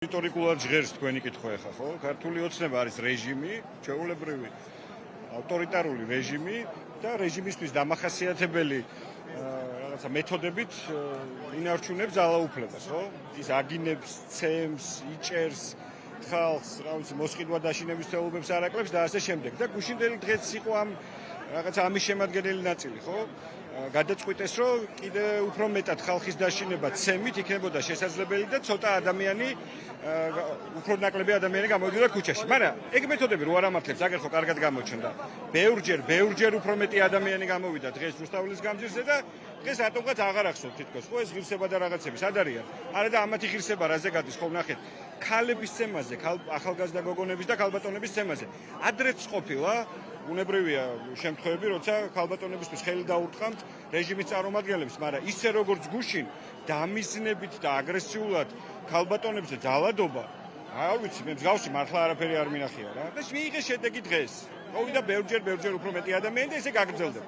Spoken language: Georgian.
ისტორიკულად ჟღერს თქვენი კითხვა ახლა, ხო? ქართული ოცნება არის რეჟიმი, ჩვეულებრივი ავტორიტარული რეჟიმი და რეჟიმისთვის დამახასიათებელი რაღაცა მეთოდებით ინარჩუნებს ძალაუფლებას, ხო? ის აგინებს, ცემს, იჭერს ხალხს, რა ვიცი, მოსყიდვა დაშინების თეობებს არაკლებს და ასე შემდეგ. და გუშინდელი დღეც იყო ამ რაღაცა ამის შემადგენელი ნაწილი, ხო? გადაწყვიტეს, რომ კიდე უფრო მეტად ხალხის დაშინება ცემით იქნებოდა შესაძლებელი და ცოტა ადამიანი უფრო ნაკლები ადამიანი გამოვიდა ქუჩაში. მაგრამ ეგ მეთოდები რო არ ამართლებს, აგერ ხო კარგად გამოჩნდა. ბევრჯერ უფრო მეტი ადამიანი გამოვიდა დღეს რუსთაველის გამზირზე და დღეს რატომღაც აღარ ახსოვთ თითქოს, ხო ეს ღირსება და რაღაცები სად არიან? არა და ამათი ღირსება რაზე გადის, ხო ნახეთ. ქალების ცემაზე, ახალგაზრდა გოგონების და ქალბატონების ცემაზე. ადრეც ყოფილა უნებრივია შემთხვევები, როცა ქალბატონებისთვის ხელი დაურტყამთ რეჟიმის წარმომადგენლებს, მაგრამ ისე როგორც გუშინ დამიზნებით და აგრესიულად ქალბატონებზე ძალადობა, არ ვიცი, მე მსგავსი მართლა არაფერი არ მინახია რა. და მიიღეს შედეგი დღეს. მოვიდა ბევრჯერ უფრო მეტი ადამიანი და ესე გაგრძელდება.